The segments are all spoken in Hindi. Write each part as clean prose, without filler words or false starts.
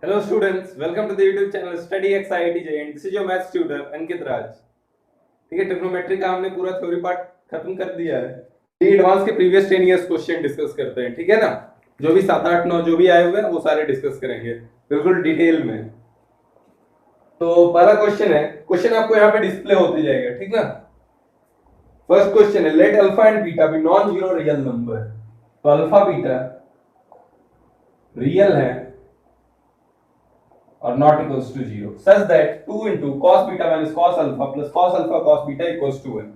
Hello students, welcome to the YouTube channel Study X IIT JN. This is your maths tutor अंकित राज. ठीक है, ट्रिग्नोमेट्री का हमने पूरा थ्योरी पार्ट खत्म कर दिया है. ये एडवांस के प्रीवियस 10 इयर्स क्वेश्चन डिस्कस करते हैं, ठीक है ना. जो भी 7 8 9 जो भी आए हुए हैं वो सारे डिस्कस करेंगे बिल्कुल डिटेल में. तो पहला क्वेश्चन है, क्वेश्चन आपको यहाँ पे डिस्प्ले होते जाएगा, ठीक ना. फर्स्ट क्वेश्चन है, let alpha and beta be non zero real number. तो अल्फा बीटा रियल है or not equals to 0 such that 2 into cos beta minus cos alpha plus cos alpha cos beta equals to 1.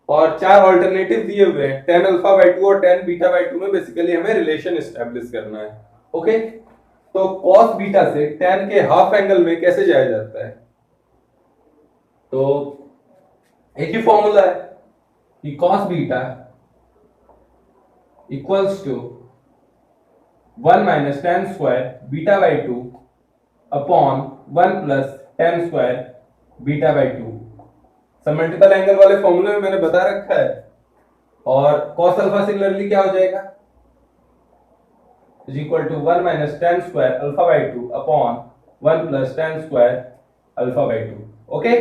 और चार ऑल्टरनेटिव दिए हुए हैं, tan अल्फा बाय 2 और tan बीटा बाय 2 में बेसिकली हमें रिलेशन एस्टैब्लिश करना है. ओके, तो cos बीटा से tan के हाफ एंगल में कैसे जाया जाता है. तो एक ही फॉर्मूला है कि cos beta equals to 1 minus tan square beta by 2 upon 1 plus tan square beta by 2. सब मल्टीपल एंगल वाले फॉर्मूले में मैंने बता रखा है. और cos अल्फा सिमिलरली क्या हो जाएगा, is equal to 1 minus tan square alpha by 2 upon 1 plus tan square alpha by 2. Okay,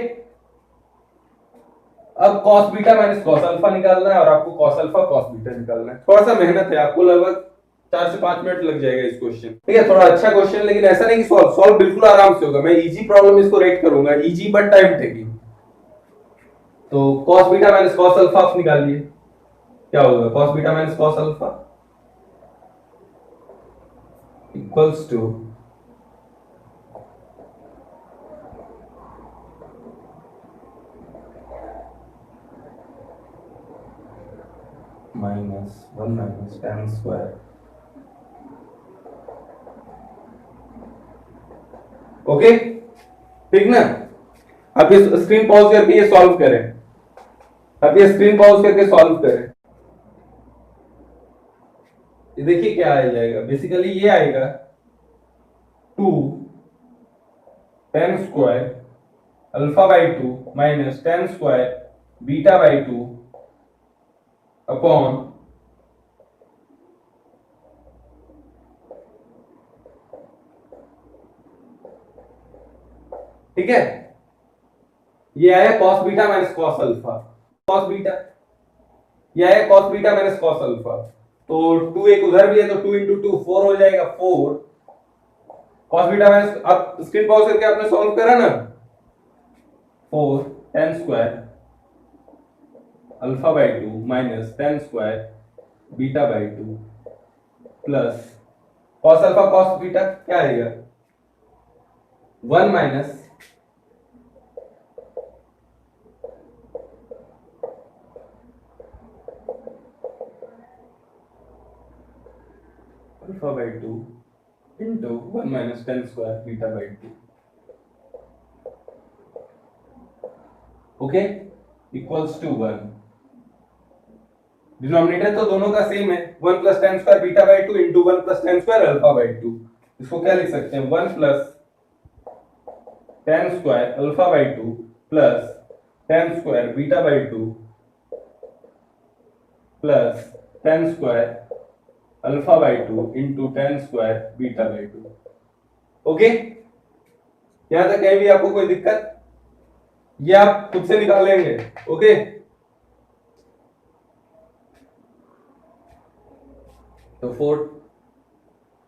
अब cos beta minus cos alpha निकालना है और आपको cos अल्फा cos बीटा निकालना है. थोड़ा सा मेहनत है, आपको लगभग 4 से 5 मिनट लग जाएगा इस क्वेश्चन. ठीक है, थोड़ा अच्छा क्वेश्चन, लेकिन ऐसा नहीं कि सॉल्व बिल्कुल आराम से होगा. मैं इजी प्रॉब्लम इसको रेट करूंगा, इजी बट टाइम टेकिंग. तो cos beta minus cos alpha आप निकालिए, क्या होगा. cos beta minus cos alpha equals to minus 1 minus tan square. Okay, ठीक ना. आप ये स्क्रीन पॉज करके ये सॉल्व करें. आप ये स्क्रीन पॉज करके सॉल्व करें. ये देखिए क्या आ जाएगा. बेसिकली ये आएगा 2 tan square alpha by 2 minus tan square beta by 2 upon ठीक है. ये आया cos beta minus cos alpha. cos beta ये आया cos beta minus cos alpha. तो 2 एक उधर भी है तो 2 इंटू 2 4 हो जाएगा. 4 cos बीटा माइनस, आप स्क्रीन पॉज करके आपने सॉल्व करा ना. 4 tan square alpha by 2 minus tan square beta by 2 plus cos alpha cos beta क्या आएगा 1 minus alpha by 2 into 1 minus tan square beta by 2. Okay, equals to 1. Denominator तो दोनों का सेम है, 1 plus tan square beta by 2 into 1 plus tan square alpha by 2. इसको क्या लिख सकते हैं 1 plus tan square alpha by 2 plus tan square beta by 2 plus tan square alpha by 2 into tan square beta by 2. Okay, यहां तक कहीं भी आपको कोई दिक्कत, ये आप खुद से निकाल लेंगे. ओके, तो 4.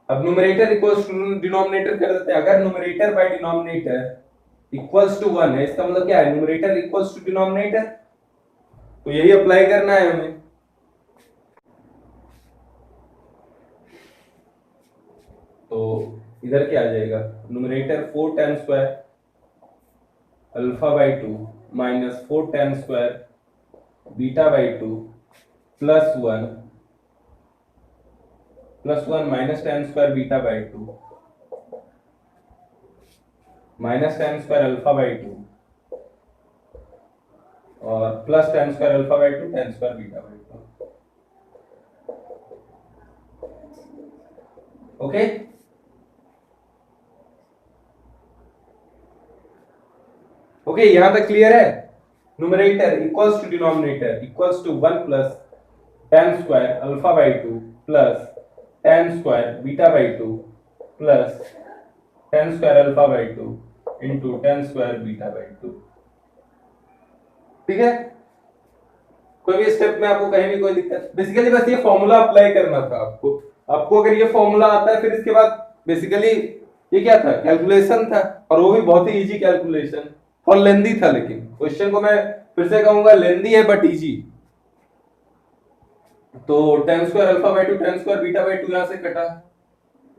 अब न्यूमरेटर इक्वल्स टू डिनोमिनेटर कर देते हैं. अगर numerator by denominator equals to 1 है, इसका मतलब क्या है, न्यूमरेटर इक्वल्स टू डिनोमिनेटर. तो यही अप्लाई करना है हमें. तो इधर क्या आ जाएगा, numerator 4 tan square alpha by 2 minus 4 tan square beta by 2 plus 1 minus tan square beta by 2 minus tan square alpha by 2 और plus tan square alpha by 2 tan square beta by 2. Okay, okay, यहां तक क्लियर है. Numerator equals to denominator equals to 1 plus tan square alpha by 2 plus tan square beta by 2 plus ten square alpha by two into ten square beta by to. ठीक है, कोई भी स्टेप में आपको कहीं भी कोई दिक्कत, बेसिकली बस ये फॉर्मूला अप्लाई करना था आपको। आपको अगर ये फॉर्मूला आता है फिर इसके बाद बेसिकली ये क्या था, कैलकुलेशन था, और वो भी बहुत ही इजी कैलकुलेशन, और लेंदी था, लेकिन क्वेश्चन को मैं फिर से कहूंगा लेंदी है बट इजी। तो ten square alpha by to tan square beta by to यहां से कटा,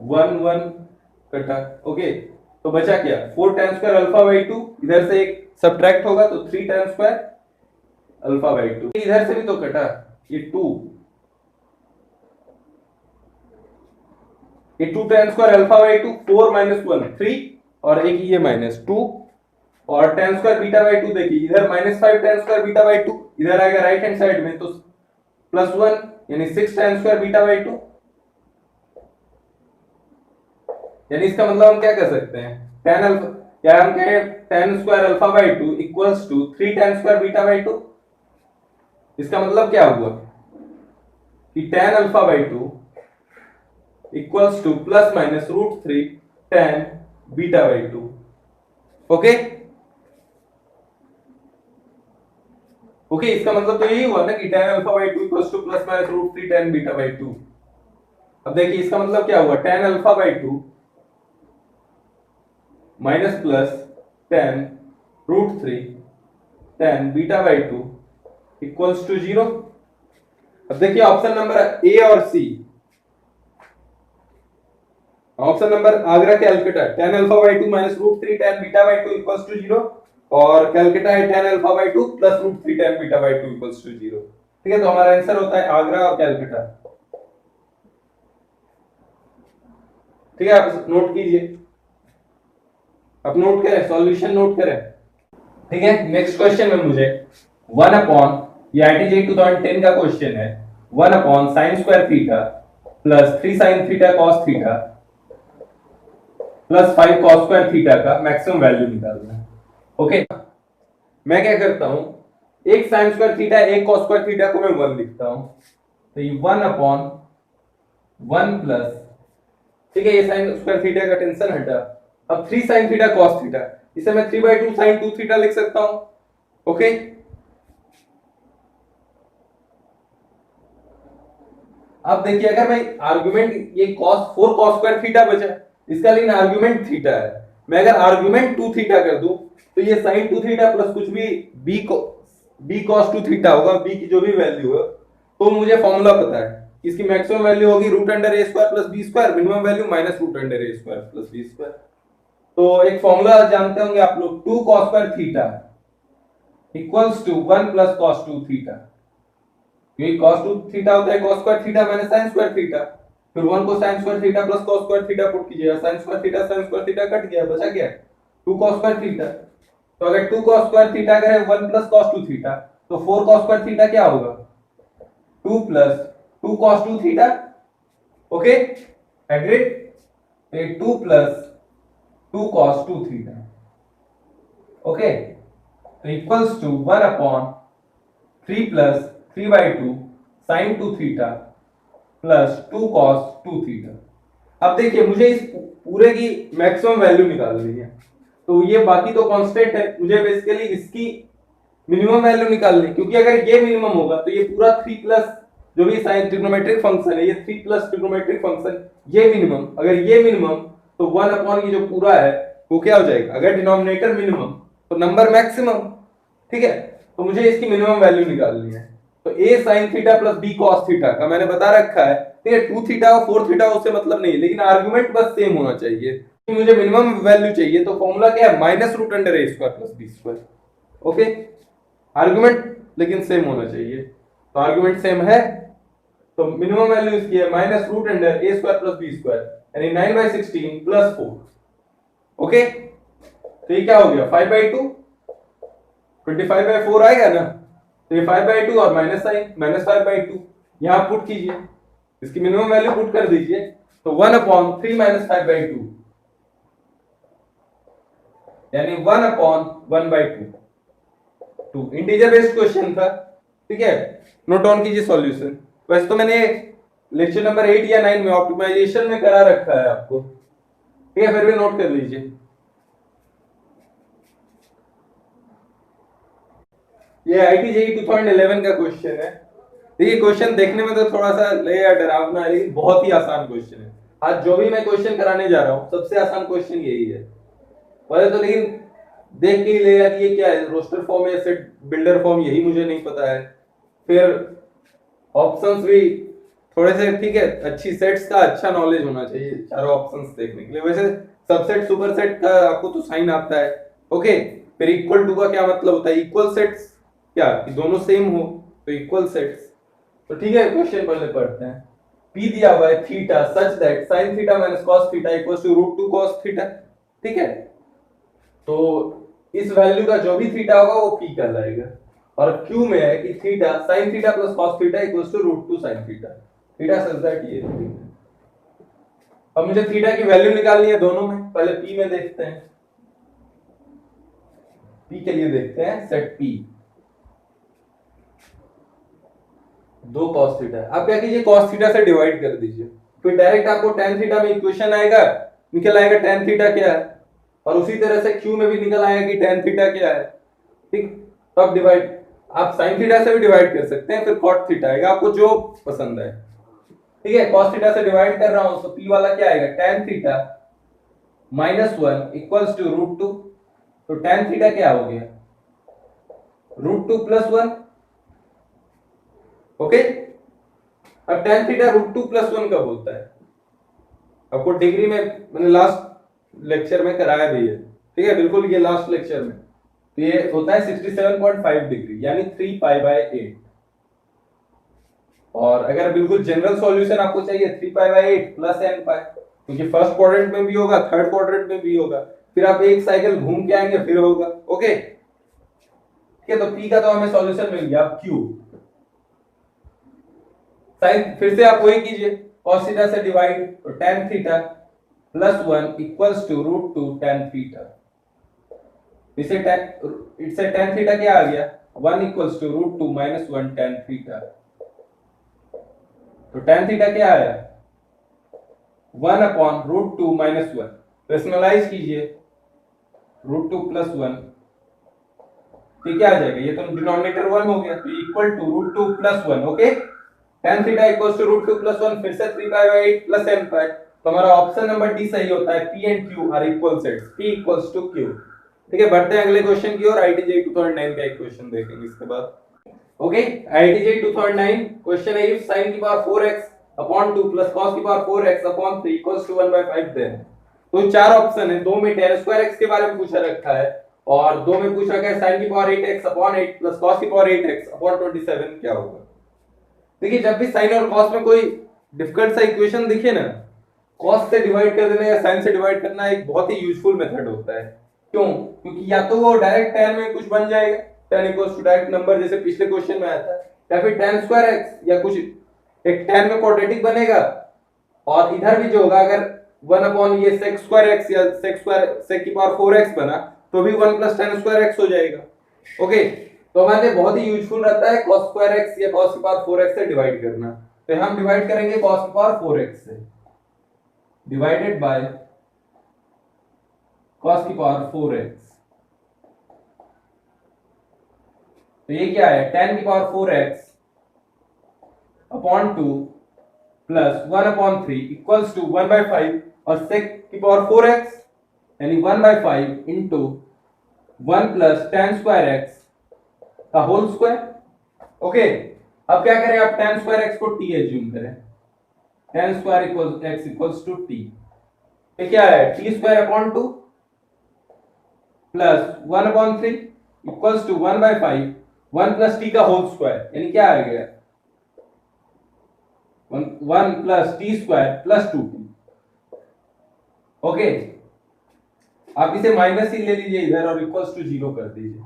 वन वन कटा, ओके, तो बचा क्या, four tan square alpha by two, इधर से एक सब्ट्रैक्ट होगा तो three tan square alpha by two, इधर से भी तो कटा, ये टू, ये two tan square alpha by two, four minus one three, और एक ये माइनस टू, और tan square beta by two देखिए इधर minus five tan square beta by two, इधर आएगा राइट हैंड साइड में तो प्लस वन, यानी six ten square beta by to. यानी इसका मतलब हम क्या कर सकते हैं, टेन अल्फा, या हम कहें tan square alpha by two equals to three tan square beta by two. इसका मतलब क्या हुआ कि tan alpha by two equals to plus minus root three ten beta by two. Okay okay, इसका मतलब तो यही हुआ ना कि tan alpha by two equals to plus minus root three ten beta by two. अब देखिए इसका मतलब क्या हुआ, tan alpha by two minus plus ten root three ten beta by two equals to zero. अब देखिए ऑप्शन नंबर ए और सी, ऑप्शन नंबर आगरा कैलकाटा ten alpha by two minus root three ten beta by two equals to zero, और कैलकाटा है ten alpha by two plus root three ten beta by two equals to zero. ठीक है, तो हमारा आंसर होता है आगरा और कैलकाटा। ठीक है, आप नोट कीजिए, आप नोट करें, सॉल्यूशन नोट करें। ठीक है, नेक्स्ट क्वेश्चन में मुझे वन अपॉन, ये IIT 2010 का क्वेश्चन है, one upon sine square theta plus three sine theta cos theta plus five cos square theta का मैक्सिमम वैल्यू निकालना है। ओके, मैं क्या करता हूं, एक साइन स्क्वायर थीटा एक कॉस स्क्वायर थीटा को मैं वन लिखता हूं, तो ये वन अपॉन वन प्लस, ठीक है, ये साइन स्क्वायर थीटा का टेंशन हटा, अब three sine theta cos theta, इसे मैं three by two sine two theta लिख सकता हूं। ओके, अब देखिए अगर मैं आर्गुमेंट, ये cos four cos square theta बचा, इसका लेकिन आर्गुमेंट थीटा है, मैं अगर आर्गुमेंट टू थीटा कर दूं तो ये साइन टू थीटा प्लस कुछ भी बी कॉस टू थीटा होगा, बी की जो भी वैल्यू है, तो मुझे फॉर्मूला पता है, इसकी मैक्सिमम वैल्यू होगी root under a square plus b square, minimum value minus root under a square plus b square. तो एक फॉर्मूला जानते होंगे आप लोग, two cos square theta equals to one plus cos two theta, क्योंकि cos टू थीटा होता है cos square theta minus sin square theta, फिर वन को sin square theta plus cos square theta put कीजिएगा, sin स्क्वायर थीटा कट गया, बचा क्या, टू cos स्क्वायर थीटा। तो अगर टू cos स्क्वायर थीटा करें one plus cos two theta, तो फोर cos स्क्वायर थीटा क्या होगा, two plus two cos two theta. Okay, agreed, two plus two cos two theta. Okay, तो equals to one upon three plus three by two sine two theta plus two cos two theta. अब देखिए मुझे इस पूरे की मैक्सिमम वैल्यू निकालनी है, तो ये बाकी तो कांस्टेंट है, मुझे बेसिकली इसकी मिनिमम वैल्यू निकालनी है, क्योंकि अगर ये मिनिमम होगा तो ये पूरा थ्री प्लस जो भी साइन ट्रिग्नोमेट्रिक फंक्शन है, ये थ्री प्लस ट्रिग्नोमेट्रिक फंक्शन ये मिनिमम, अगर ये मिनिमम तो वन अपॉन ये जो पूरा है वो क्या हो जाएगा, अगर डिनोमिनेटर मिनिमम तो नंबर मैक्सिमम। ठीक है, तो मुझे इसकी मिनिमम वैल्यू निकालनी है, तो a sin theta plus b cos theta का मैंने बता रखा है, ठीक है, टू थीटा और फोर थीटा उससे मतलब नहीं है, लेकिन आर्गुमेंट बस सेम होना चाहिए, मुझे मिनिमम वैल्यू चाहिए, तो फॉर्मूला क्या है, minus root under a square plus b square. Okay, argument लेकिन सेम होना चाहिए, तो आर्गुमेंट सेम है, तो मिनिमम वैल्यू इसकी है minus root under a square plus b square, यानी 9/16 प्लस 4। ओके, तो ये क्या हो गया, 5/2, 25/4 आएगा ना, तो ये 5/2 और माइनस साइन माइनस 5/2 यहां पुट कीजिए, इसकी मिनिमम वैल्यू पुट कर दीजिए, तो 1/3 माइनस 5/2 यानी 1/1/2। टू इंटीजर बेस्ड क्वेश्चन था, ठीक है, नोट ऑन कीजिए सॉल्यूशन। वैसे तो मैंने लेक्चर नंबर 8 या 9 में ऑप्टिमाइजेशन में करा रखा है आपको, ठीक है, फिर भी नोट कर लीजिए। ये आईटी जेई 2011 का क्वेश्चन है। देखिए क्वेश्चन देखने में तो थोड़ा सा ले या डरावना है, लेकिन बहुत ही आसान क्वेश्चन है। आज जो भी मैं क्वेश्चन कराने जा रहा हूँ सबसे आसान क्वेश्चन यही है। वैसे तो लेकिन देख के ही ले यार ये क्या है, रोस्टर फॉर्म या सेट बिल्डर फॉर्म, यही मुझे नहीं पता है। फिर ऑप्शंस भी थोड़े से ठीक है, अच्छी सेट्स का अच्छा नॉलेज होना चाहिए चारों ऑप्शंस देखने के लिए। वैसे सबसेट सुपरसेट का आपको तो साइन आता है। ओके, फिर इक्वल टू का क्या मतलब होता है, इक्वल सेट्स क्या कि दोनों सेम हो तो इक्वल सेट्स। तो ठीक है, क्वेश्चन पहले पढ़ते हैं। P दिया हुआ है theta such that sin theta minus cos theta equals to root two cos theta. ठीक है, तो इस वैल्यू का जो भी थीटा होगा वो P कहलाएगा। और Q में है कि theta sin theta plus cos theta equals to root two sin theta. Theta such that ये है। अब मुझे थीटा की वैल्यू निकालनी है दोनों में। पहले P में देखते हैं। P के लिए देखते हैं सेट P दो cos थीटा। आप क्या कीजिए, cos थीटा से डिवाइड कर दीजिए, फिर डायरेक्ट आपको tan थीटा में इक्वेशन आएगा, निकल आएगा tan थीटा क्या है, और उसी तरह से Q में भी निकल आएगा कि tan थीटा क्या है। ठीक, तो आप डिवाइड, आप sin थीटा से भी डिवाइड कर सकते हैं, फिर cot थीटा आएगा, आपको जो पसंद है। ठीक है, cos थीटा से डिवाइड कर रहा हूं तो P वाला क्या आएगा, tan theta minus 1 equals to root two. तो tan थीटा क्या हो गया, रूट टू प्लस 1। ओके, अब tan theta root two plus 1 कब होता है, आपको डिग्री में मैंने लास्ट लेक्चर में कराया भी है। ठीक है, बिल्कुल ये लास्ट लेक्चर में, तो ये होता है 67.5 डिग्री यानी 3 पाई बाय 8। और अगर बिल्कुल जनरल सॉल्यूशन आपको चाहिए 3 पाई बाय 8 प्लस n पाई, क्योंकि फर्स्ट क्वाड्रेंट में भी होगा, थर्ड क्वाड्रेंट में भी होगा, फिर आप एक साइकिल घूम के आएंगे फिर होगा। ओके, ठीक है, तो p का तो हमें सॉल्यूशन मिल गया। अब q साइन, फिर से आप वही कीजिए, cos थीटा से डिवाइड, तो tan theta plus 1 equals to root two tan theta. इससे tan थीटा क्या आ गया, 1 equals to root two minus 1 tan theta. तो tan थीटा क्या आया, 1 upon root two minus 1। Rationalise कीजिए, रूट टू प्लस 1, तो क्या आ जाएगा, ये तो डिनोमिनेटर 1 हो गया, तो equal to root two plus 1। Okay, tan theta equals to root two plus 1, फिर से 3 pi by 8 plus n pi. तो हमारा ऑप्शन नंबर डी सही होता है, P and Q are equal sets, P equals to Q। ठीक है, बढ़ते हैं अगले क्वेश्चन की ओर। आईटीजे 2009 का एक क्वेश्चन देखेंगे इसके बाद। ओके, आईटीजे 2009 क्वेश्चन है, इफ sin की power 4x upon 2 plus cos की power 4x upon 3 equals to 1/5 then. तो चार ऑप्शन है, दो में tan स्क्वायर x के बारे में पूछा रखा है, और दो में पूछा गया sin की power 8x upon 8 plus cos की पावर 8x अपॉन 27 क्या होगा। देखिए, जब भी sin और cos में कोई डिफिकल्ट सा इक्वेशन दिखे ना, cos से डिवाइड कर देना या sin से डिवाइड करना एक बहुत ही यूजफुल मेथड होता है। क्यों, क्योंकि या तो वो डायरेक्ट tan में कुछ बन जाएगा, tan equals to direct number जैसे पिछले क्वेश्चन में आया था, या फिर tan स्क्वायर x या कुछ एक tan में क्वाड्रेटिक बनेगा, और इधर भी जो होगा अगर 1 अपॉन ये sec स्क्वायर x या sec की पावर 4x बना तो भी 1 प्लस tan स्क्वायर x हो जाएगा। ओके, तो हमारे लिए बहुत ही यूजफुल रहता है cos स्क्वायर x या cos की पावर 4x से डिवाइड करना। तो हम डिवाइड करेंगे cos की पावर 4x से, डिवाइडेड बाय cos की पावर 4x। तो ये क्या है, tan की power 4x upon 2 plus 1 upon 3 equals to 1/5, और sec की पावर 4x यानी 1/5 into 1 plus tan square x का होल स्क्वायर। ओके, अब क्या करें, आप tan स्क्वायर x को t एज्यूम करें, tan square equals x equals to t। ये क्या है, t square upon 2 plus 1 upon 3 equals to 1/5 1 plus t का होल स्क्वायर, यानी क्या आ गया 1 plus t square plus 2t। Okay, आप इसे माइनस ही ले लीजिए इधर और इक्वल्स टू 0 कर दीजिए।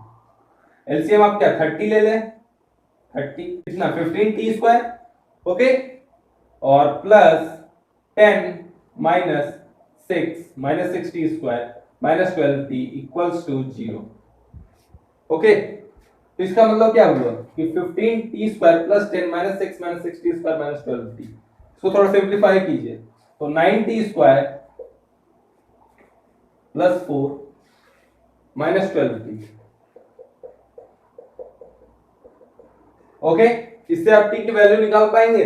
एलसीएम आप क्या 30 ले लें, 30 कितना 15 टी स्क्वायर। ओके, और plus 10 minus 6 t square minus 12 t equals to 0। Okay, तो इसका मतलब क्या हुआ कि 15 t square plus 10 minus 6 t square minus 12 t. इसको थोड़ा सिंप्लीफाई कीजिए, तो 9 t square plus 4 minus 12t। Okay, इससे आप t की वैल्यू निकाल पाएंगे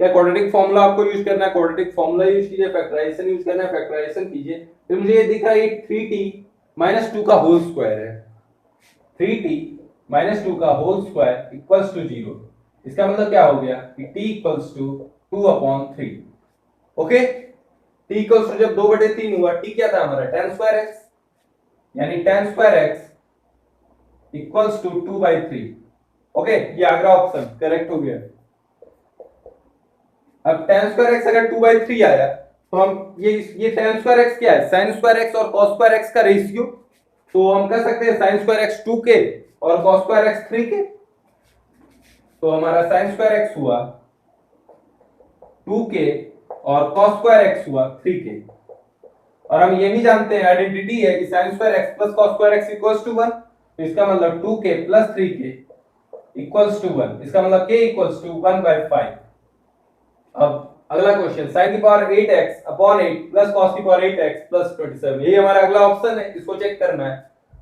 क्या? क्वाड्रेटिक फॉर्मूला आपको यूज करना है, क्वाड्रेटिक फॉर्मूला यूज कीजिए, फैक्टराइजेशन यूज करना है, फैक्टराइजेशन कीजिए। फिर मुझे ये दिख रहा है 3t माइनस 2 का होल स्क्वायर है, 3t माइनस 2 का होल स्क्वायर इक्वल्स टू 0। इसका मतलब क्या हो गया कि t equals to 2/3। Okay, t equals to जब 2/3 हुआ, t क्या था हमारा tan स्क्वायर x, यानी tan square x equals to 2/3। Okay, ये अगला ऑप्शन करेक्ट हो गया। अब tan स्क्वायर x अगर 2/3 आया तो हम ये tan स्क्वायर x क्या है? sin स्क्वायर x और cos स्क्वायर x का रेशियो। तो हम कह सकते हैं sin स्क्वायर x 2k और cos स्क्वायर x 3k। तो हमारा sin स्क्वायर x हुआ 2k और cos स्क्वायर x हुआ 3k। और हम ये भी जानते हैं, आइडेंटिटी है कि sin square x plus cos square x equals to 1। तो इसका मतलब 2k plus 3k equals to 1। इसका मतलब k इक्वल्स टू 1/5। अब अगला क्वेश्चन, sin की power 8x upon 8 plus cos की पावर 8x प्लस 27, यही हमारा अगला ऑप्शन है, इसको चेक करना है।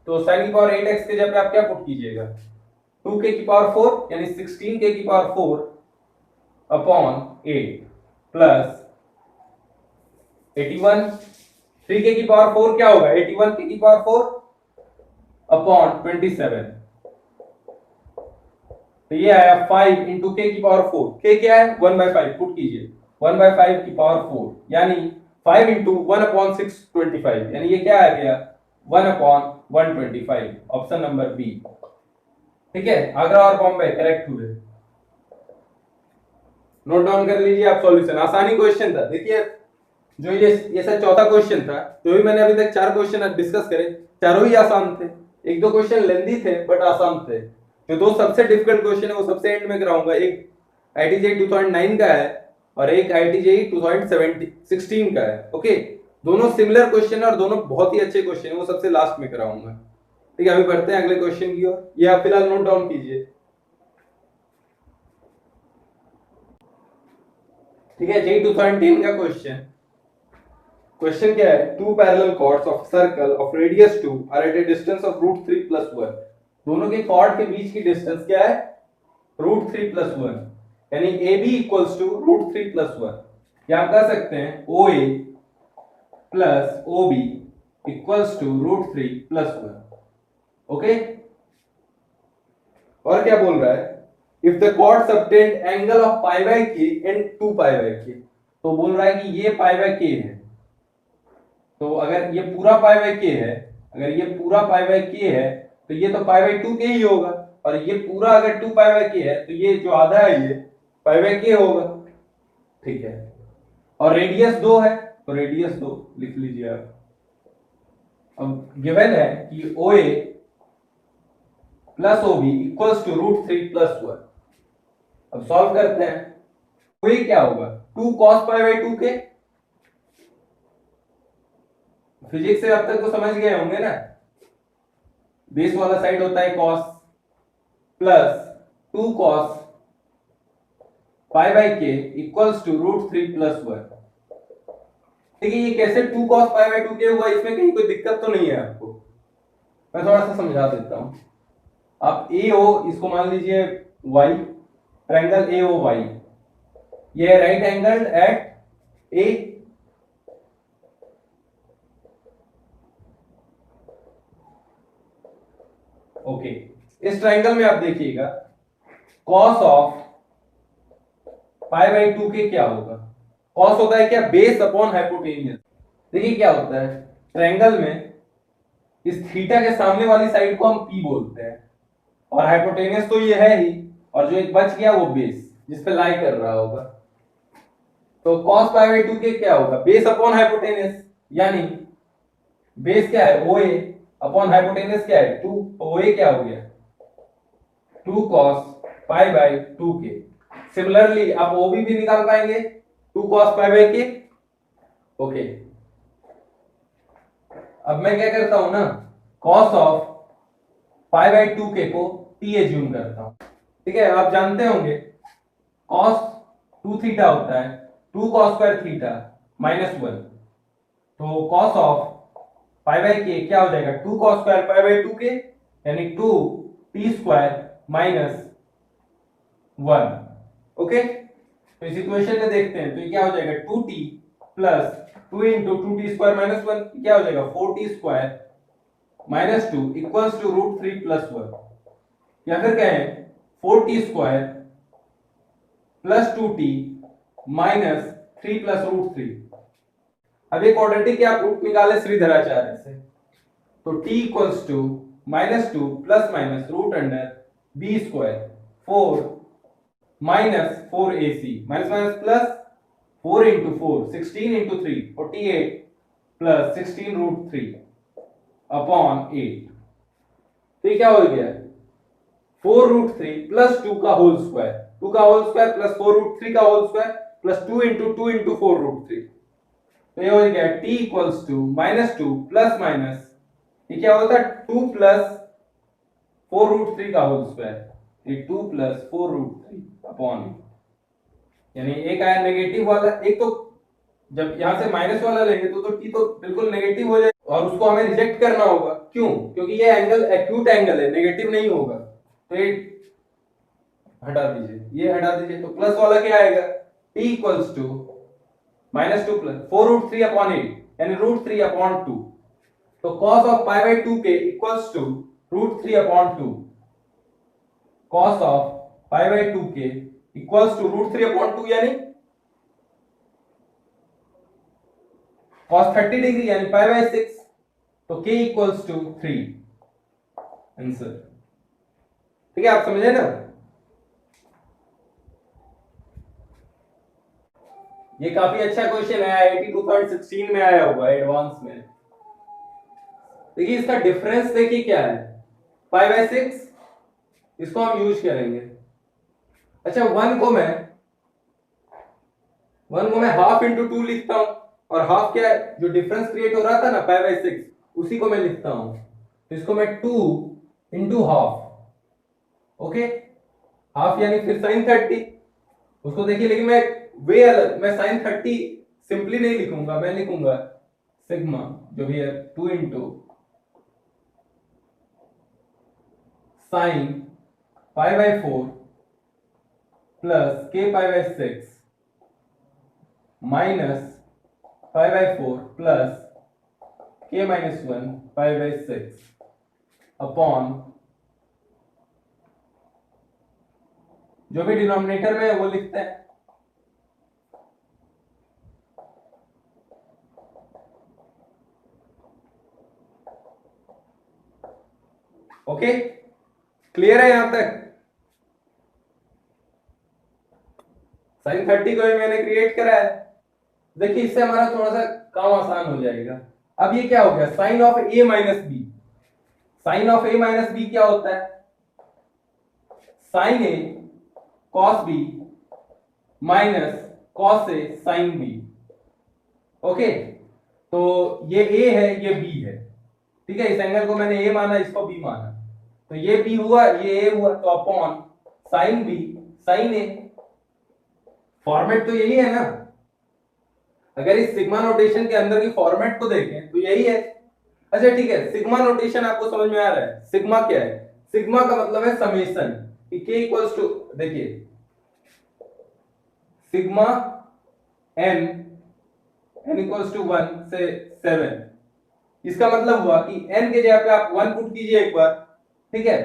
तो sin की पावर 8x के जगह पे आप क्या पुट कीजिएगा? 2k की पावर 4 यानी 16k की पावर 4 अपॉन 8 प्लस 81। 3k की पावर 4 क्या होगा? 81k की पावर 4 अपॉन 27। तो ये आया 5 इंटू k की पावर 4। k क्या है? 1/5 पुट कीजिए, 1/5 की पावर 4 यानी 5 इंटू 1/625, यानी ये क्या आ गया? 1/125। Option number B. ठीक है, आगरा और बॉम्बे करेक्ट हुए। नोट डाउन कर लीजिए आप सॉल्यूशन। आसानी क्वेश्चन था। देखिए जो ये सर चौथा क्वेश्चन था, जो भी मैंने अभी तक 4 क्वेश्चन डिस्कस करे, चारों ही आसान थे। एक दो क्वेश्चन लेंदी थे बट आसान थे। जो दो सबसे डिफिकल्ट क्वेश्चन है वो सबसे एंड में कराऊंगा। एक आईटीजेई 2009 का है और एक आईटीजेई 2016 का है। ओके, दोनों सिमिलर क्वेश्चन है और दोनों बहुत ही अच्छे क्वेश्चन है, वो सबसे लास्ट में कराऊंगा। ठीक है, अभी बढ़ते हैं अगले क्वेश्चन की ओर। ये आप फिलहाल नोट डाउन कीजिए। ठीक है, जेई 2010 का क्वेश्चन। क्वेश्चन क्या है? Two parallel chords of circle of radius 2 r at a distance of √3 + 1। दोनों के कॉर्ड के बीच की डिस्टेंस क्या है? √3 + 1, यानी AB इक्वल्स टू √3 + 1। या हम कह सकते हैं OA plus OB equals to √3 + 1। Okay, और क्या बोल रहा है? If the chord subtend angle of π/k and 2π/k। तो बोल रहा है कि ये π/k है, तो अगर ये पूरा π/k है, अगर ये पूरा π/k है तो ये तो π/2k ही होगा, और ये पूरा अगर 2π/k है तो ये जो आधा है ये π/k होगा। ठीक है, और रेडियस 2 है तो रेडियस 2 लिख लीजिए आप। अब गिवन है कि OA plus OB equals to √3 + 1। अब सॉल्व करते हैं। OA क्या होगा? 2 cos π/2k। फिजिक्स से अब तक तो समझ गए होंगे ना, बेस वाला साइड होता है cos plus 2 cos π/k equals to √3 + 1। देखिए ये कैसे 2 cos π/2k हुआ, इसमें कहीं कोई दिक्कत तो नहीं है आपको? मैं थोड़ा सा समझा देता हूं। आप AO इसको मान लीजिए y, ट्रायंगल AOY, ये right angle at A। Okay, इस ट्रायंगल में आप देखिएगा cos ऑफ π/2k क्या होगा? cos होता है क्या? Base upon hypotenuse. देखिए क्या होता है ट्रायंगल में, इस थीटा के सामने वाली साइड को हम P बोलते हैं, और हाइपोटेनियस तो ये है ही, और जो एक बच गया वो बेस जिस पे लाई कर रहा होगा। तो cos π/2k क्या होगा? बेस अपॉन हाइपोटेनियस, यानी बेस क्या है? OA अपॉन हाइपोटेनियस क्या है? 2। तो OA क्या हो गया? 2 cos π/2k। सिमिलरली आप OB भी निकाल पाएंगे, 2 cos π/k। ओके, अब मैं क्या करता हूं ना, cos ऑफ π/2k को t एज्यूम करता हूं। ठीक है, आप जानते होंगे cos 2 थीटा होता है 2 cos² थीटा -1। तो कॉस ऑफ पाई बाई के क्या हो जाएगा, 2 कॉस स्क्वायर पाई बाई 2 के, यानी 2 टी स्क्वायर माइनस 1। ओके, तो इस इक्वेशन में देखते हैं, तो ये क्या हो जाएगा 2t plus 2 into 2t square minus 1 क्या हो जाएगा 4t square minus 2 equals to root 3 plus 1, या फिर क्या है 4t square plus 2t minus 3 plus root 3। अब एक क्वाड्रेटिक के आप रूट निकाले श्रीधराचार्य से, तो t equals to minus 2 plus minus root under b square 4 minus 4ac minus minus plus 4 into 4 16 into 3 48 plus 16 root 3 upon 8। तो ये क्या हो गया 4 रूट 3 प्लस 2 का होल स्क्वायर, 2 का होल स्क्वायर प्लस 4 रूट 3 का whole square plus 2 into 4 root 3। तो ये हो गया t equals to minus 2 plus minus ये क्या होता है 2 प्लस 4 रूट 3 का होल स्क्वायर, ये 2 प्लस 4 रूट 3 अपॉन, यानी एक आया नेगेटिव वाला, एक तो जब यहां से माइनस वाला लेंगे तो t तो बिल्कुल नेगेटिव हो जाए और उसको हमें रिजेक्ट करना होगा, क्यों, क्योंकि ये एंगल एक्यूट एंगल है, नेगेटिव नहीं होगा, तो ये हटा दीजिए, ये हटा दीजिए, तो प्लस वाला क्या आएगा t equals to minus 2 plus 4 root 3 upon 8 यानी रूट 3 अपॉन 2। तो cos of pi by 2 k equals to root 3 upon 2, cos of pi by 2 k equals to root 3 upon 2 यानी cos 30 डिग्री यानी पाई बाई 6, तो k इक्वल्स टू 3 आंसर। ठीक है, आप समझे ना। ये काफी अच्छा क्वेश्चन है, आईआईटी 2016 में आया हुआ है एडवांस में। देखिए इसका डिफरेंस देखिए क्या है, पाई बाई 6, इसको हम यूज करेंगे। अच्छा 1 को मैं हाफ इंटू 2 लिखता हूं, और हाफ क्या है जो डिफरेंस क्रिएट हो रहा था ना पाई बाई 6 उसी को मैं लिखता हूं, तो इसको मैं 2 इंटू हाफ, ओके, हाफ यानी फिर साइन 30 उसको देखिए, लेकिन मैं वे अलग, मैं साइन 30 सिंपली नहीं लिखूंगा, मैं लिखूंगा सिग्मा जो भी है 2 into sine pi by 4 plus k pi by 6 minus pi by 4 plus k minus 1 pi by 6 upon जो भी डिनोमिनेटर में है वो लिखते हैं। ओके, क्लियर है यहां तक। साइन 30 को भी मैंने क्रिएट करा है, देखिए इससे हमारा थोड़ा सा काम आसान हो जाएगा। अब ये क्या हो गया sine of A minus B, sine of A minus B क्या होता है sine A cos B minus cos A sine B. Okay, तो ये ए है ये बी है, ठीक है, इस एंगल को मैंने ए माना इसको बी माना, तो ये बी हुआ ये ए हुआ, तो अपॉन साइन बी साइन ए। फॉर्मेट तो यही है ना, अगर इस सिग्मा नोटेशन के अंदर की फॉर्मेट को देखें तो यही है। अच्छा ठीक है, सिग्मा नोटेशन आपको समझ में आ रहा है, सिग्मा क्या है, सिग्मा का मतलब है समेशन, k इक्वल्स टू, देखिए सिग्मा n इक्वल्स टू 1 से 7, इसका मतलब हुआ कि n के जगह पे आप 1 पुट कीजिए एक बार, ठीक है,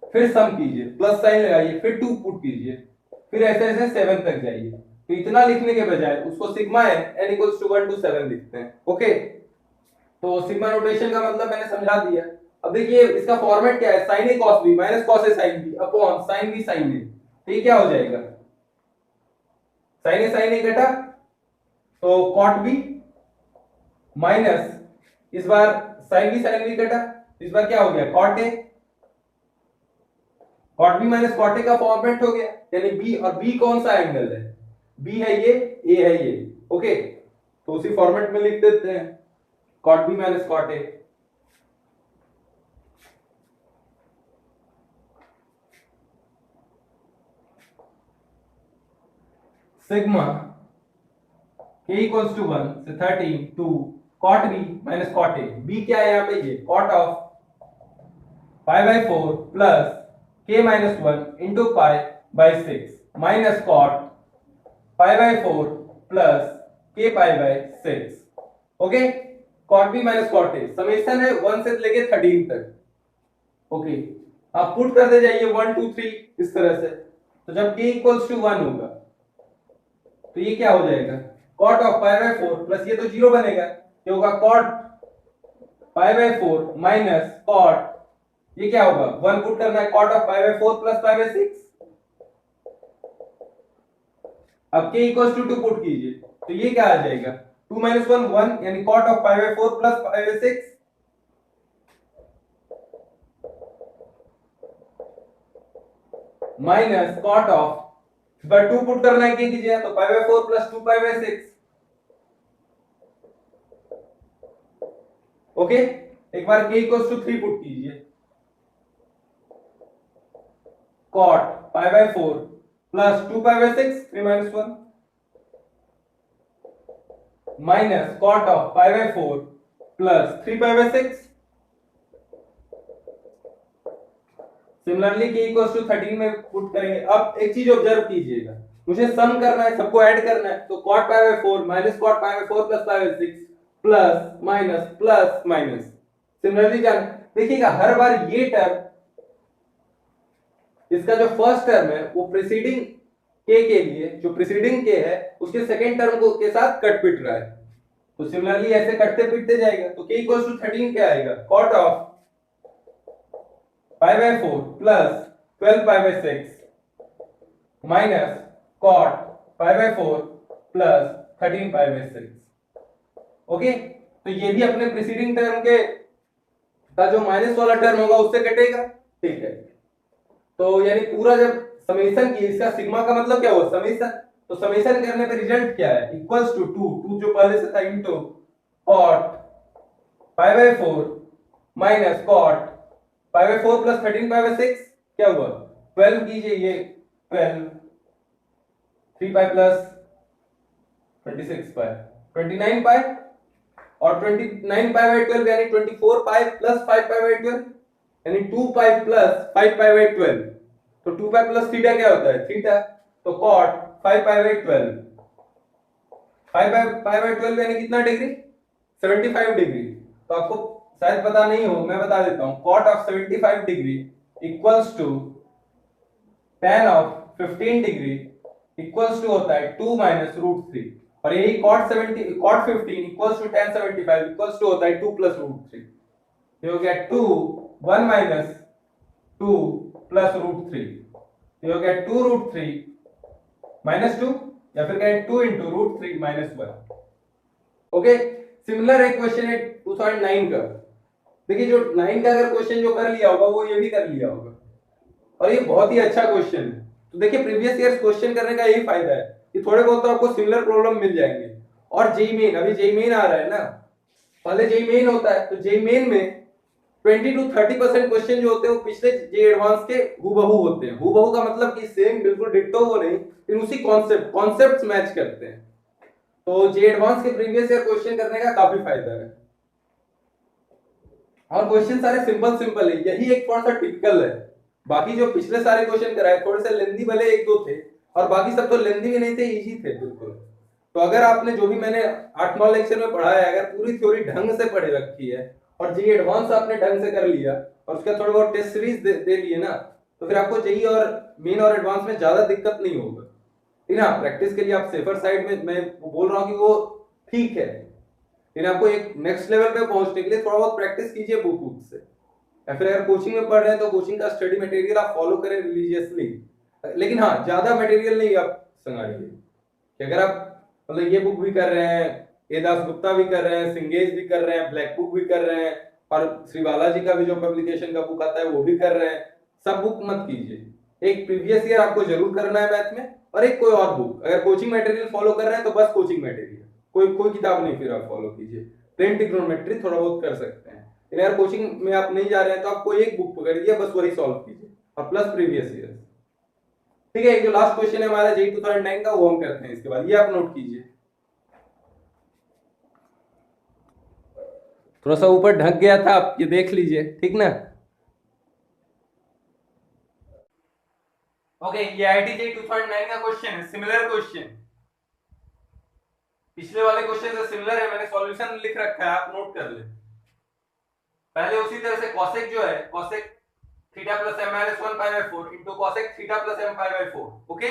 फिर सम कीजिए प्लस साइन लगाइए फिर 2 पुट कीजिए, फिर ऐसे ऐसे 7 तक जाइए, तो इतना लिखने के बजाय उसको sigma n equals to 1 to 7 लिखते हैं। ओके, तो सिग्मा नोटेशन का मतलब मैंने समझा दिया। अब देखिए इसका फॉर्मेट क्या है, sin a cos b minus cos a sin b upon sin b sin a, तो ये क्या हो जाएगा sin a sin a घटा तो cot b माइनस इस बार sin b sin b घटा, इस बार क्या हो गया cot a, cot b minus cot a का फॉर्मेट हो गया, यानी b, और b कौन सा एंगल है, b है ये, a है ये। ओके, तो उसी फॉर्मेट में लिख देते हैं cot b minus cot a। Sigma k equals to 1 से 13 2 cot b minus cot a, b क्या है यहाँ पे, ये cot of pi by 4 plus k minus 1 into pi by 6 minus cot pi by 4 plus k pi by 6। Okay, cot b minus cot a, summation है 1 से लेके 13 तक। ओके, आप पुट करते जाइए 1 2 3 इस तरह से, तो जब k इक्वल्स टू 1 होगा तो ये क्या हो जाएगा, cot of pi by 4 plus ये तो 0 बनेगा, ये होगा cot pi by 4 minus cot, ये क्या होगा 1 पुट करना है, cot of pi by 4 plus pi by 6। अब k इक्वल्स टू 2 पुट कीजिए तो ये क्या आ जाएगा 2 माइनस 1 1, यानी cot of pi by 4 plus pi by 6 minus cot of, पर 2 पुट करना है, क्या कीजिए तो pi by 4 plus 2 pi by 6। Okay, एक बार k इक्वल्स टू 3 पुट कीजिए, cot pi by 4 plus 2 pi by 6 3 minus 1 minus cot of pi by 4 plus 3 pi by 6। Similarly k equals to 13 में पुट करेंगे। अब एक चीज ऑब्जर्व कीजिएगा, मुझे सम करना है, सबको ऐड करना है, तो cot pi by 4 minus cot pi by 4 plus pi by 6 plus minus plus minus. Similarly जान देखिएगा हर बार ये टर्म, इसका जो फर्स्ट टर्म है वो प्रीसीडिंग k के लिए, जो प्रीसीडिंग k है उसके सेकंड टर्म को के साथ कट पिट रहा है, तो सिमिलरली ऐसे कटते पिटते जाएगा, तो k इक्वल्स टू 13 क्या आएगा, cot of pi by 4 plus 12 pi by 6 minus cot pi by 4 plus 13 pi by 6। Okay, तो ये भी अपने प्रीसीडिंग टर्म के का जो माइनस वाला टर्म होगा उससे कटेगा, ठीक है। तो यानी पूरा जब समेशन की, इसका सिग्मा का मतलब क्या हुआ समेशन, तो समेशन करने पे रिजल्ट क्या है, इक्वल्स टू 2 जो पहले से था into cot pi by 4 minus cot pi by 4 plus 13 pi by 6 क्या हुआ 12 कीजिए, ये 12 3 पाई प्लस 26 पाई 29 पाई और 29 पाई बाय 12 यानी 24 पाई प्लस 5 पाई बाय 12 यानी 2 पाई प्लस 5 पाई बाय 12, तो 2 पाई प्लस थीटा क्या होता है थीटा, तो cot 5 pi by 12 5 pi by 12 यानी कितना डिग्री 75 डिग्री। तो आपको शायद पता नहीं हो, मैं बता देता हूं, cot of 75 degree equals to tan of 15 degree equals to होता है 2 माइनस रूट 3, और यही cot 15 equals to tan 75 equals to होता है 2 प्लस रूट 3, ये हो गया 2 1 माइनस 2 प्लस रूट 3, ये हो गया 2 रूट 3 माइनस 2, या फिर कहें 2 into root 3 minus 1। Okay, similar एक क्वेश्चन है 2009 का, देखिए जो 9 का अगर क्वेश्चन जो कर लिया होगा वो ये भी कर लिया होगा, और ये बहुत ही अच्छा क्वेश्चन है। तो देखिए प्रीवियस ईयर क्वेश्चन करने का यही फायदा है कि थोड़े बहुत तो आपको सिमिलर प्रॉब्लम मिल जाएंगे। और जेई मेन, अभी जेई मेन आ रहा है ना, पहले जेई मेन होता है, तो जेई मेन में 20 to 30% क्वेश्चन जो होते हैं वो पिछले जेई एडवांस के हूबहू होते हैं। हूबहू का मतलब कि सेम बिल्कुल डिट्टो वो नहीं, लेकिन उसी कॉन्सेप्ट्स मैच करते हैं। तो जेई एडवांस के प्रीवियस ईयर क्वेश्चन करने का काफी फायदा है, और क्वेश्चन सारे सिंपल सिंपल है, यही एक थोड़ा सा टिपिकल है। बाकी जो पिछले सारे क्वेश्चन कराए थोड़े से लेंदी भले एक दो थे, और बाकी सब तो लेंदी भी नहीं थे, इजी थे बिल्कुल। तो अगर आपने जो भी मैंने 8-9 लेक्चर में पढ़ाया है, अगर पूरी थ्योरी ढंग से पढ़ रखी है और जेई एडवांस आपने ढंग से कर लिया और उसका थोड़ा बहुत टेस्ट सीरीज दे लिए ना, तो फिर आपको जेई और मेन और एडवांस में ज्यादा दिक्कत नहीं होगा। लेकिन हाँ, प्रैक्टिस के लिए आप सेफर साइड में, मैं बोल रहा हूँ कि वो ठीक है, लेकिन आपको एक नेक्स्ट लेवल पे पहुंचने के लिए थोड़ा बहुत प्रैक्टिस कीजिए बुक से, या फिर अगर कोचिंग में पढ़ रहे हैं तो कोचिंग का स्टडी मटेरियल आप फॉलो करें रिलीजियसली। लेकिन हाँ, ज्यादा मटेरियल नहीं आप संगाड़िए, कि अगर आप मतलब ये बुक भी कर रहे हैं, ए दास गुप्ता भी कर रहे हैं, सिंगेज भी कर रहे हैं, ब्लैक बुक भी कर रहे हैं, और श्री बालाजी का भी जो पब्लिकेशन का बुक आता है वो भी कर रहे हैं, सब बुक मत कीजिए। एक प्रीवियस ईयर आपको जरूर करना है मैथ में, और एक कोई और बुक। अगर कोचिंग मटेरियल फॉलो कर रहे हैं तो बस कोचिंग मटेरियल, कोई किताब नहीं फिर आप फॉलो कीजिए। प्लेन ट्रिग्नोमेट्री थोड़ा बहुत कर सकते हैं, लेकिन अगर कोचिंग में आप नहीं जा रहे हैं तो आप कोई एक बुक पकड़िए, बस वही सॉल्व कीजिए, और प्लस प्रीवियस ईयर। ठीक है, जो लास्ट क्वेश्चन है हमारा जेई 2009 का वो हम करते हैं, इसके बाद ये आप नोट कीजिए। थोड़ा सा ऊपर ढक गया था, आप ये देख लीजिए, ठीक ना। ओके, ये आईआईटी 2009 का क्वेश्चन है, सिमिलर क्वेश्चन, पिछले वाले क्वेश्चन से सिमिलर है, मैंने सॉल्यूशन लिख रखा है, आप नोट कर ले। पहले उसी तरह से कॉसेक जो है, cosec theta plus m minus 1 pi by 4 into cosec theta plus m pi by 4, okay,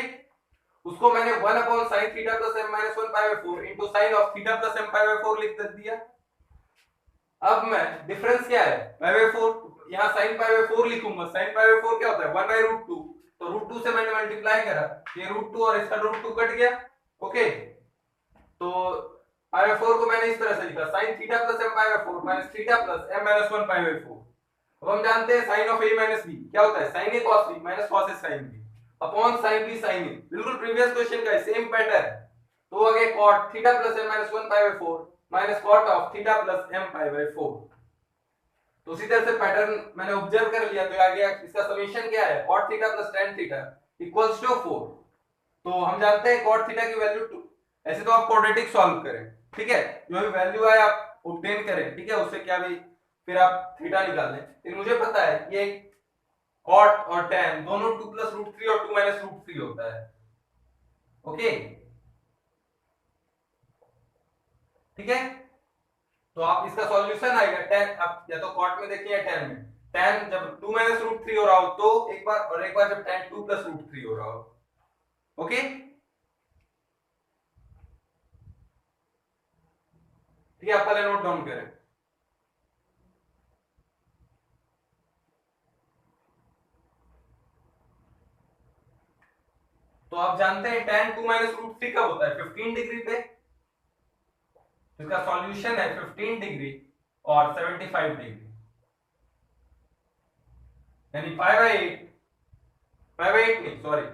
उसको मैंने 1 upon sin theta plus m minus 1 pi by 4 into sin of theta plus m pi by 4 लिख दिया। अब मैं डिफरेंस क्या है, पाई बाय 4, यहां sin पाई बाय 4 लिखूंगा, sin पाई बाय 4 क्या होता है 1 बाय रूट 2, तो रूट 2 से मैंने मल्टीप्लाई करा, ये रूट 2 और इसका रूट 2 कट गया, ओके, तो पाई बाय 4 को मैंने इस तरह से लिखा sin theta plus m pi by 4 minus theta plus m minus 1 pi by 4। अब हम जानते हैं sin of a minus b क्या होता है, sin a cos b minus cos a sin b upon sin b sin a, बिल्कुल प्रीवियस क्वेश्चन का सेम पैटर्न। तो आगे cot theta plus m minus 1 pi by 4 minus cot of theta plus m pi by 4। तो उसी तरह से पैटर्न मैंने ऑब्जर्व कर लिया, तो आगे इसका समेशन क्या है, cot theta plus tan theta equals to 4। तो हम जानते हैं cot थीटा की वैल्यू 2, ऐसे तो आप क्वाड्रेटिक सॉल्व करें, ठीक है, जो भी वैल्यू आए आप ऑब्टेन करें, ठीक है, उससे क्या भी फिर आप थीटा निकाल लें। लेकिन मुझे पता है ये cot और tan दोनों 2 प्लस रूट 3 और 2 माइनस रूट 3 होता है, ओके, ठीक है। तो आप इसका सॉल्यूशन आएगा tan, आप या तो cot में देखिए या tan में, tan जब 2 माइनस रूट 3 हो रहा हो तो एक बार, और एक बार जब tan 2 प्लस रूट 3 हो रहा हो, ओके, ठीक है, आप पहले नोट डाउन करें। तो आप जानते हैं tan 2 माइनस रूट 3 कब होता है, 15 डिग्री पे, इसका सॉल्यूशन है 15 डिग्री और 75 डिग्री, यानी 5 बाय 8, 5 बाय 8 नहीं सॉरी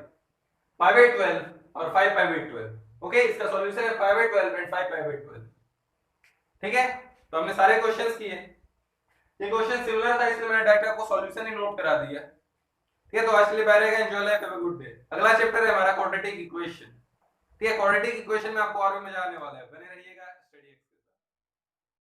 5 बाय 12 और 5 बाय 12, ओके, इसका सॉल्यूशन है 5 बाय 12 एंड 5 बाय 12, ठीक है। तो हमने सारे क्वेश्चंस किए, ये क्वेश्चन सिमिलर था इसलिए मैंने डायरेक्ट आपको सॉल्यूशन ही नोट करा दिया, ठीक है। तो आज के लिए बाय रहेगा, enjoy life, have a good day. अगला चैप्टर है हमारा क्वाड्रेटिक इक्वेशन, ठीक है, क्वाड्रेटिक इक्वेशन में आपको और भी मजा आने वाला है, बने रहिए।